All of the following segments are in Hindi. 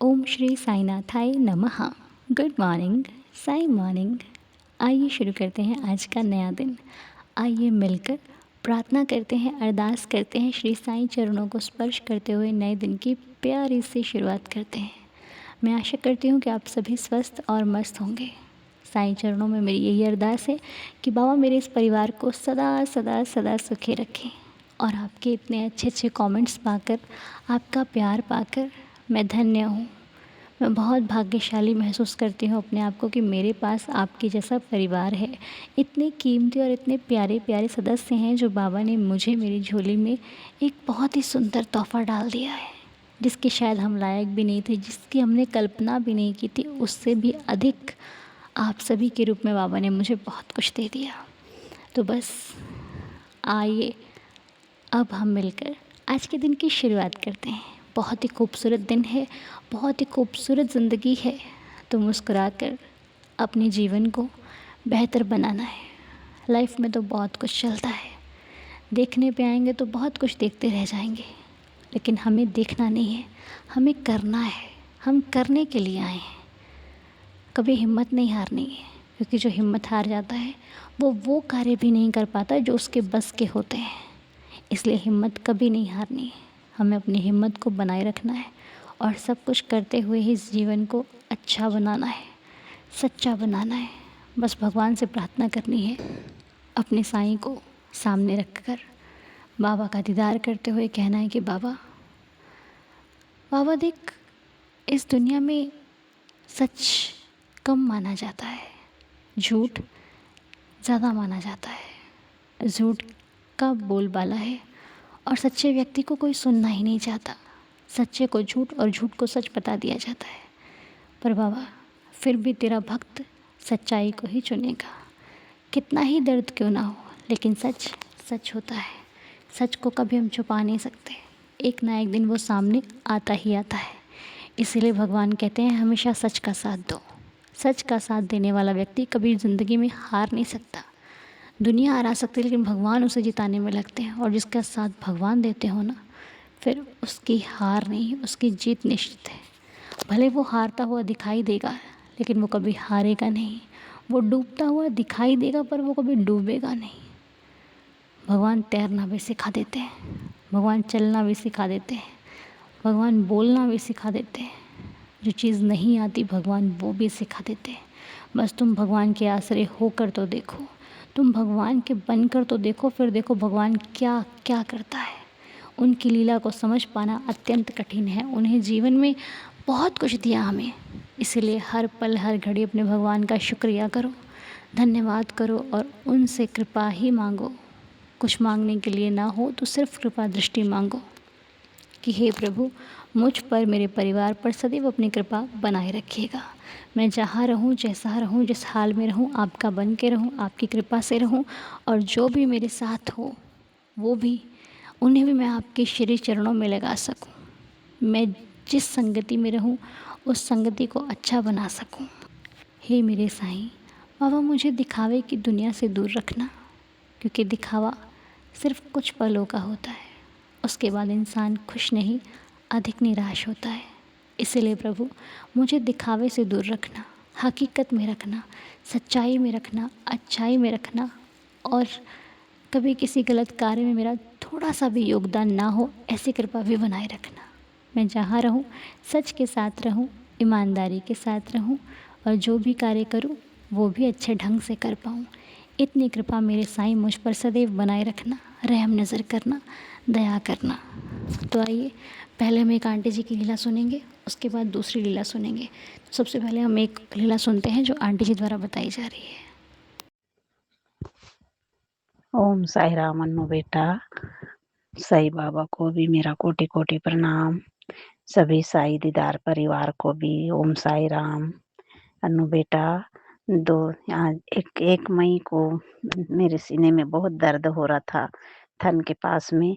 ओम श्री साईनाथाय नमः। Good morning, Sai morning. आइए शुरू करते हैं आज का नया दिन। आइए मिलकर प्रार्थना करते हैं, अरदास करते हैं, श्री साईं चरणों को स्पर्श करते हुए नए दिन की प्यारी सी शुरुआत करते हैं। मैं आशा करती हूँ कि आप सभी स्वस्थ और मस्त होंगे। साईं चरणों में मेरी यही अरदास है कि बाबा मेरे इस परिवार को सदा सदा सदा सुखी रखें। और आपके इतने अच्छे अच्छे कमेंट्स पाकर, आपका प्यार पाकर मैं धन्य हूँ। मैं बहुत भाग्यशाली महसूस करती हूँ अपने आप को कि मेरे पास आपके जैसा परिवार है। इतने कीमती और इतने प्यारे प्यारे सदस्य हैं जो बाबा ने मुझे मेरी झोली में एक बहुत ही सुंदर तोहफ़ा डाल दिया है, जिसके शायद हम लायक भी नहीं थे, जिसकी हमने कल्पना भी नहीं की थी। उससे भी अधिक आप सभी के रूप में बाबा ने मुझे बहुत कुछ दे दिया। तो बस आइए अब हम मिलकर आज के दिन की शुरुआत करते हैं। बहुत ही खूबसूरत दिन है, बहुत ही खूबसूरत ज़िंदगी है। तो मुस्कुराकर अपने जीवन को बेहतर बनाना है। लाइफ में तो बहुत कुछ चलता है, देखने पे आएंगे तो बहुत कुछ देखते रह जाएंगे, लेकिन हमें देखना नहीं है, हमें करना है। हम करने के लिए आए हैं। कभी हिम्मत नहीं हारनी है, क्योंकि जो हिम्मत हार जाता है वो कार्य भी नहीं कर पाता जो उसके बस के होते हैं। इसलिए हिम्मत कभी नहीं हारनी है। हमें अपनी हिम्मत को बनाए रखना है और सब कुछ करते हुए ही इस जीवन को अच्छा बनाना है, सच्चा बनाना है। बस भगवान से प्रार्थना करनी है, अपने साईं को सामने रखकर बाबा का दीदार करते हुए कहना है कि बाबा, बाबा देख, इस दुनिया में सच कम माना जाता है, झूठ ज़्यादा माना जाता है। झूठ का बोलबाला है और सच्चे व्यक्ति को कोई सुनना ही नहीं चाहता। सच्चे को झूठ और झूठ को सच बता दिया जाता है। पर बाबा, फिर भी तेरा भक्त सच्चाई को ही चुनेगा। कितना ही दर्द क्यों ना हो, लेकिन सच सच होता है। सच को कभी हम छुपा नहीं सकते। एक ना एक दिन वो सामने आता ही आता है। इसीलिए भगवान कहते हैं हमेशा सच का साथ दो। सच का साथ देने वाला व्यक्ति कभी ज़िंदगी में हार नहीं सकता। दुनिया हरा सकती है, लेकिन भगवान उसे जिताने में लगते हैं। और जिसका साथ भगवान देते हो ना, फिर उसकी हार नहीं, उसकी जीत निश्चित है। भले वो हारता हुआ दिखाई देगा, लेकिन वो कभी हारेगा नहीं। वो डूबता हुआ दिखाई देगा, पर वो कभी डूबेगा नहीं। भगवान तैरना भी सिखा देते हैं, भगवान चलना भी सिखा देते हैं, भगवान बोलना भी सिखा देते हैं। जो चीज़ नहीं आती भगवान वो भी सिखा देते हैं। बस तुम भगवान के आश्रय होकर तो देखो, तुम भगवान के बनकर तो देखो, फिर देखो भगवान क्या क्या करता है। उनकी लीला को समझ पाना अत्यंत कठिन है। उन्हें जीवन में बहुत कुछ दिया हमें, इसीलिए हर पल हर घड़ी अपने भगवान का शुक्रिया करो, धन्यवाद करो और उनसे कृपा ही मांगो। कुछ मांगने के लिए ना हो तो सिर्फ कृपा दृष्टि मांगो कि हे प्रभु, मुझ पर, मेरे परिवार पर सदैव अपनी कृपा बनाए रखिएगा। मैं जहाँ रहूँ, जैसा रहूँ, जिस हाल में रहूँ, आपका बन के रहूँ, आपकी कृपा से रहूँ। और जो भी मेरे साथ हो वो भी, उन्हें भी मैं आपके श्री चरणों में लगा सकूँ। मैं जिस संगति में रहूँ उस संगति को अच्छा बना सकूँ। हे मेरे साईं बाबा, मुझे दिखावे की दुनिया से दूर रखना, क्योंकि दिखावा सिर्फ कुछ पलों का होता है। उसके बाद इंसान खुश नहीं, अधिक निराश होता है। इसलिए प्रभु, मुझे दिखावे से दूर रखना, हकीकत में रखना, सच्चाई में रखना, अच्छाई में रखना। और कभी किसी गलत कार्य में मेरा थोड़ा सा भी योगदान ना हो, ऐसी कृपा भी बनाए रखना। मैं जहाँ रहूँ सच के साथ रहूँ, ईमानदारी के साथ रहूँ, और जो भी कार्य करूँ वो भी अच्छे ढंग से कर पाऊँ। इतनी कृपा मेरे साईं मुझ पर सदैव बनाए रखना, रहम नज़र करना, दया करना। तो आइए, पहले हम एक आंटी जी की लीला सुनेंगे, उसके बाद दूसरी लीला सुनेंगे। तो सबसे पहले हम एक लीला सुनते हैं जो आंटी जी द्वारा बताई जा रही है। ओम साई राम अन्नू बेटा। साई बाबा को भी मेरा कोटि कोटि प्रणाम। सभी साई दीदार परिवार को भी ओम साई राम। अन्नू बेटा, दो आज एक मई को मेरे सीने में बहुत दर्द हो रहा था, थन के पास में।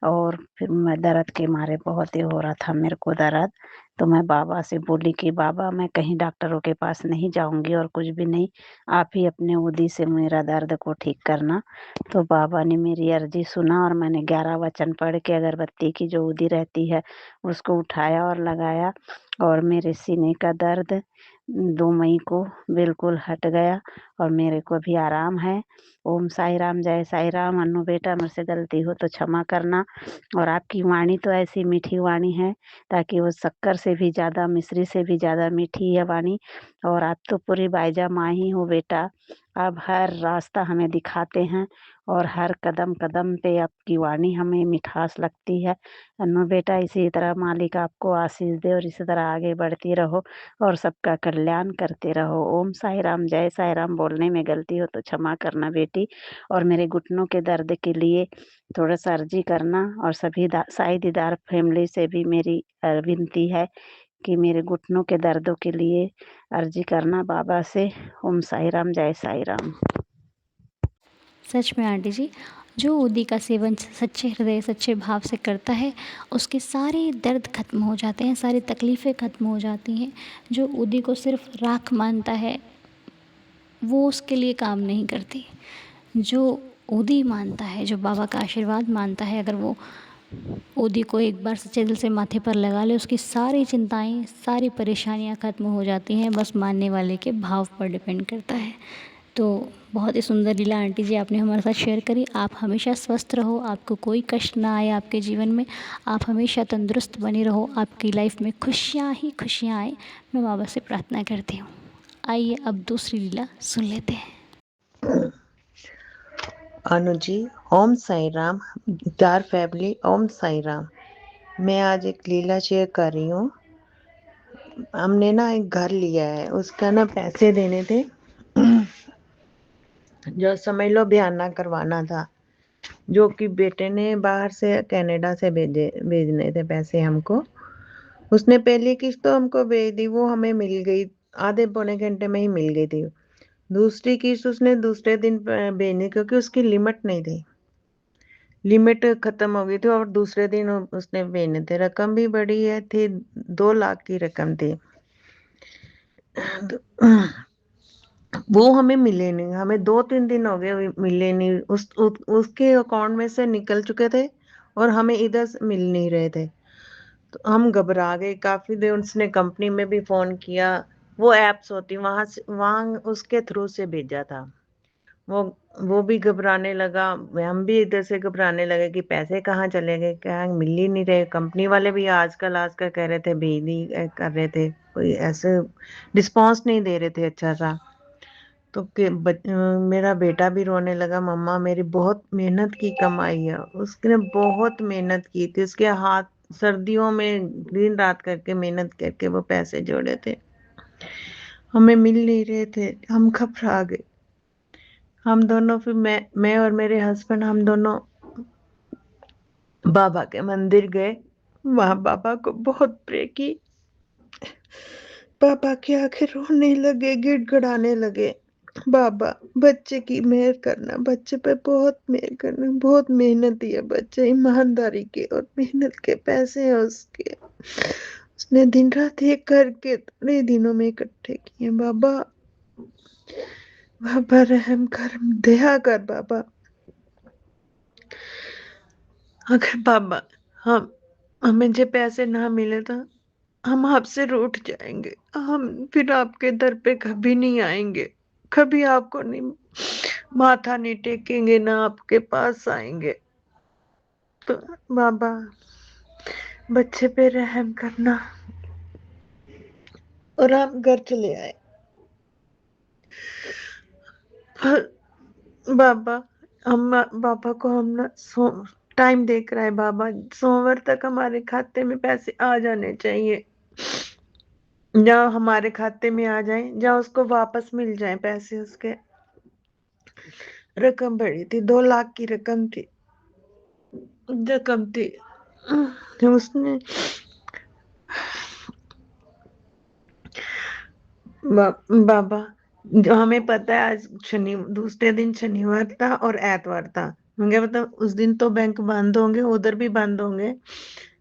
और फिर मैं दर्द के मारे बहुत ही हो रहा था मेरे को दर्द। तो मैं बाबा से बोली कि बाबा, मैं कहीं डॉक्टरों के पास नहीं जाऊंगी और कुछ भी नहीं, आप ही अपने उदी से मेरा दर्द को ठीक करना। तो बाबा ने मेरी अर्जी सुना और मैंने 11 वचन पढ़ के अगरबत्ती की जो उदी रहती है उसको उठाया और लगाया। और मेरे सीने का दर्द 2 मई को बिल्कुल हट गया और मेरे को भी आराम है। ओम साई राम, जय साई राम। अन्नू बेटा, मुझसे गलती हो तो क्षमा करना। और आपकी वाणी तो ऐसी मीठी वाणी है ताकि वो शक्कर से भी ज़्यादा, मिश्री से भी ज़्यादा मीठी है वाणी। और आप तो पूरी बाईजा माँ ही हो बेटा। आप हर रास्ता हमें दिखाते हैं और हर कदम कदम पे आपकी वाणी हमें मिठास लगती है। अन्नू बेटा, इसी तरह मालिक आपको आशीष दे और इसी तरह आगे बढ़ती रहो और सबका कल्याण करते रहो। ओम साई राम, जय साई राम। बोलने में गलती हो तो क्षमा करना बेटी। और मेरे घुटनों के दर्द के लिए थोड़ा सा अर्जी करना। और सभी साई दीदार फैमिली से भी मेरी विनती है कि मेरे घुटनों के दर्दों के लिए अर्जी करना बाबा से। ओम साई राम, जय साई राम। सच में आंटी जी, जो उदी का सेवन सच्चे हृदय सच्चे भाव से करता है उसके सारे दर्द खत्म हो जाते हैं, सारी तकलीफ़ें खत्म हो जाती हैं। जो उदी को सिर्फ राख मानता है वो उसके लिए काम नहीं करती। जो ओदी मानता है, जो बाबा का आशीर्वाद मानता है, अगर वो ओदी को एक बार सच्चे दिल से माथे पर लगा ले, उसकी सारी चिंताएं सारी परेशानियां खत्म हो जाती हैं। बस मानने वाले के भाव पर डिपेंड करता है। तो बहुत ही सुंदर लीला आंटी जी आपने हमारे साथ शेयर करी। आप हमेशा स्वस्थ रहो, आपको कोई कष्ट ना आए आपके जीवन में, आप हमेशा तंदुरुस्त बने रहो, आपकी लाइफ में खुशियाँ ही खुशियाँ आए, मैं बाबा से प्रार्थना करती हूँ। आइए अब दूसरी लीला सुन लेते हैं। अनु जी, ओम साई राम। दार फैमिली, ओम साई राम। मैं आज एक लीला शेयर कर रही हूँ। हमने ना एक घर लिया है, उसका ना पैसे देने थे जो समझ लो बयाना करवाना था, जो कि बेटे ने बाहर से कनाडा से भेजने थे पैसे हमको। उसने पहली किस्त तो हमको भेज दी, वो हमें मिल गई, आधे पौने घंटे में ही मिल गई थी। दूसरी किस्त उसने दूसरे दिन भेजनी, क्योंकि उसकी लिमिट नहीं थी, लिमिट खत्म हो गई थी और दूसरे दिन उसने भेजने थे। रकम भी बड़ी है थी, 2 लाख की रकम थी। वो हमें मिले नहीं, हमें 2-3 दिन हो गए मिले नहीं। उसके अकाउंट में से निकल चुके थे और हमें इधर से मिल नहीं रहे थे। तो हम घबरा गए काफी देर। उसने कंपनी में भी फोन किया, वो एप्स होती वहां उसके थ्रू से भेजा था। वो वो भी घबराने लगा, हम भी इधर से घबराने लगे कि पैसे कहाँ चले गए, क्या मिल ही नहीं रहे। कंपनी वाले भी आजकल आजकल कह रहे थे, भेज नहीं कर रहे थे, कोई ऐसे रिस्पॉन्स नहीं दे रहे थे अच्छा सा। तो मेरा बेटा भी रोने लगा, मम्मा मेरी बहुत मेहनत की कमाई है। उसने बहुत मेहनत की थी, उसके हाथ सर्दियों में दिन रात करके मेहनत करके वो पैसे जोड़े थे, हमें मिल नहीं रहे थे। हम घबरा गए। हम दोनों फिर मैं और मेरे हस्बैंड, हम दोनों बाबा के मंदिर गए। वहां बाबा को बहुत प्रे की। बाबा की आंखें रोने लगे, गिड़गिड़ाने लगे। बाबा बच्चे की मेहर करना, बच्चे पे बहुत मेहर करना, बहुत मेहनती है बच्चे, ईमानदारी के और मेहनत के पैसे हैं उसके। उसने दिन रात एक करके थोड़े दिनों में इकट्ठे किए। बाबा बाबा रहम कर, दया कर बाबा। अगर बाबा हमें जो पैसे ना मिले तो हम आपसे रूठ जाएंगे, हम फिर आपके दर पे कभी नहीं आएंगे, कभी आपको नहीं माथा नहीं टेकेंगे, ना आपके पास आएंगे। तो बाबा बच्चे पे रहम करना। और हम घर चले आए। बाबा बाबा को हम ना टाइम देख रहा है बाबा, सोमवार तक हमारे खाते में पैसे आ जाने चाहिए, या हमारे खाते में आ जाए या उसको वापस मिल जाए पैसे उसके। रकम बड़ी थी, 2 लाख की रकम थी। रकम थी उसने बाबा, जो हमें पता है आज दूसरे दिन शनिवार था और एतवार था, होंगे मतलब उस दिन तो बैंक बंद होंगे, उधर भी बंद होंगे,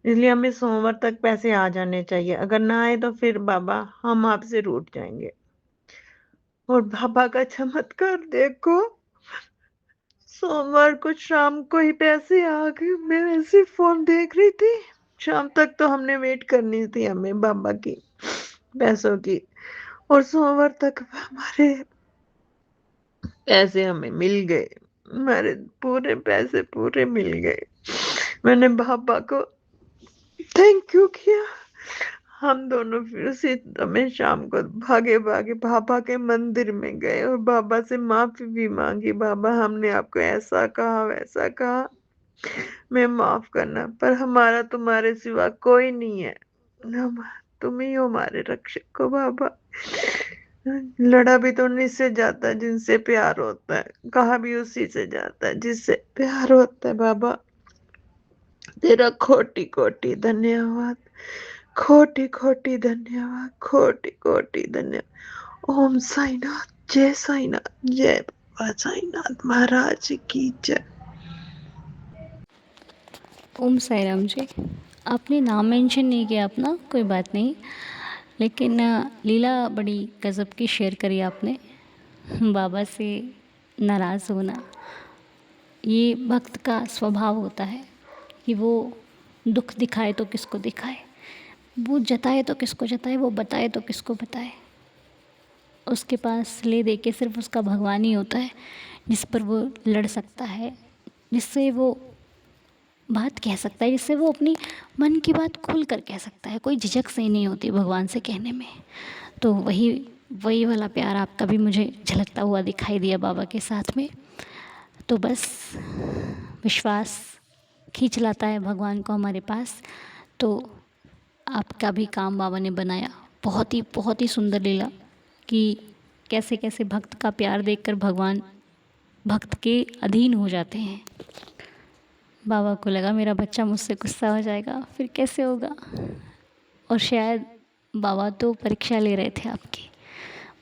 इसलिए हमें सोमवार तक पैसे आ जाने चाहिए। अगर ना आए तो फिर बाबा हम आपसे रूठ जाएंगे। और बाबा का चमत्कार देखो, सोमवार को शाम को ही पैसे आ गए। मैं ऐसे फोन देख रही थी, शाम तक तो हमने वेट करनी थी हमें बाबा की पैसों की, और सोमवार तक हमारे पैसे हमें मिल गए। हमारे पूरे पैसे पूरे मिल गए। मैंने बाबा को थैंक यू किया। हम दोनों फिर उसी समय शाम को भागे भागे बाबा के मंदिर में गए और बाबा से माफी भी मांगी। बाबा, हमने आपको ऐसा कहा वैसा कहा, मैं माफ करना, पर हमारा तुम्हारे सिवा कोई नहीं है। हम तुम ही हो हमारे रक्षक हो बाबा। लड़ा भी तो उन्हीं से जाता है जिनसे प्यार होता है, कहा भी उसी से जाता है जिससे प्यार होता है। बाबा, तेरा कोटि कोटि धन्यवाद, कोटि कोटि धन्यवाद, कोटि कोटि धन्यवाद। ओम साईनाथ, जय साईनाथ, जय बाबा साईनाथ महाराज की जय। ओम साई राम जी। आपने नाम मेंशन नहीं किया अपना, कोई बात नहीं, लेकिन लीला बड़ी गज़ब की शेयर करी आपने। बाबा से नाराज़ होना, ये भक्त का स्वभाव होता है कि वो दुख दिखाए तो किसको दिखाए, वो जताए तो किसको जताए, वो बताए तो किसको बताए। उसके पास ले दे के सिर्फ उसका भगवान ही होता है जिस पर वो लड़ सकता है, जिससे वो बात कह सकता है, जिससे वो अपनी मन की बात खुल कर कह सकता है। कोई झिझक से ही नहीं होती भगवान से कहने में। तो वही वही वाला प्यार आपका भी मुझे झलकता हुआ दिखाई दिया बाबा के साथ में। तो बस विश्वास खींच लाता है भगवान को हमारे पास। तो आपका भी काम बाबा ने बनाया। बहुत ही सुंदर लीला कि कैसे कैसे भक्त का प्यार देखकर भगवान भक्त के अधीन हो जाते हैं। बाबा को लगा मेरा बच्चा मुझसे गुस्सा हो जाएगा, फिर कैसे होगा। और शायद बाबा तो परीक्षा ले रहे थे आपकी।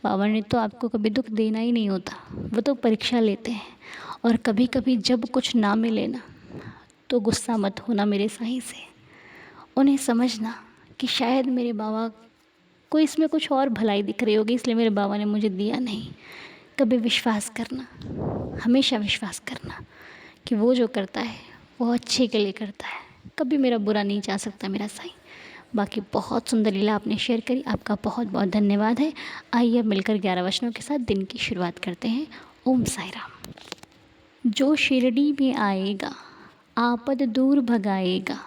बाबा ने तो आपको कभी दुख देना ही नहीं होता, वो तो परीक्षा लेते हैं। और कभी कभी जब कुछ ना मिले ना, तो गुस्सा मत होना मेरे साईं से। उन्हें समझना कि शायद मेरे बाबा को इसमें कुछ और भलाई दिख रही होगी, इसलिए मेरे बाबा ने मुझे दिया नहीं। कभी विश्वास करना, हमेशा विश्वास करना कि वो जो करता है वो अच्छे के लिए करता है। कभी मेरा बुरा नहीं चाह सकता मेरा साईं। बाकी बहुत सुंदर लीला आपने शेयर करी, आपका बहुत बहुत धन्यवाद है। आइए अब मिलकर 11 वचनों के साथ दिन की शुरुआत करते हैं। ओम साई राम। जो शिरडी में आएगा आपद दूर भगाएगा,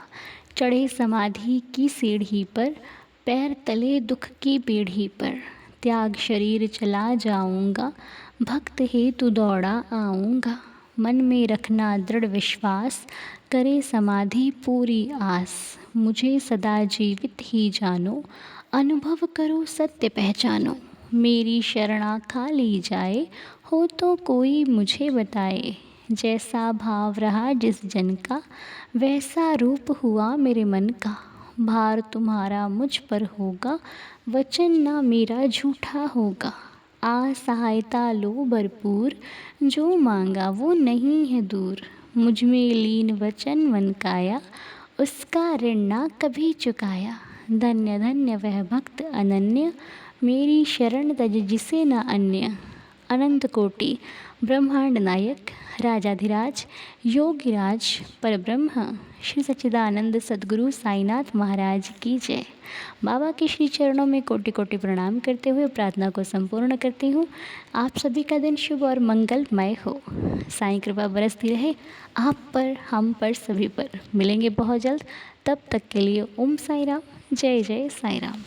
चढ़े समाधि की सीढ़ी पर, पैर तले दुख की पीढ़ी पर, त्याग शरीर चला जाऊंगा, भक्त हेतु दौड़ा आऊंगा। मन में रखना दृढ़ विश्वास, करे समाधि पूरी आस। मुझे सदा जीवित ही जानो, अनुभव करो सत्य पहचानो। मेरी शरणा खा ली जाए, हो तो कोई मुझे बताए। जैसा भाव रहा जिस जन का, वैसा रूप हुआ मेरे मन का। भार तुम्हारा मुझ पर होगा, वचन ना मेरा झूठा होगा। आ सहायता लो भरपूर, जो मांगा वो नहीं है दूर। मुझ में लीन वचन मन काया, उसका ऋण ना कभी चुकाया। धन्य धन्य वह भक्त अनन्य, मेरी शरण तज जिसे न अन्य। अनंत कोटि ब्रह्मांड नायक, राजाधिराज योगिराज परब्रह्म, श्री सच्चिदानंद सद्गुरु साईनाथ महाराज की जय। बाबा के श्री चरणों में कोटि कोटि प्रणाम करते हुए प्रार्थना को संपूर्ण करती हूँ। आप सभी का दिन शुभ और मंगलमय हो। साईं कृपा बरसती रहे आप पर, हम पर, सभी पर। मिलेंगे बहुत जल्द, तब तक के लिए ओम साई राम, जय जय साई राम।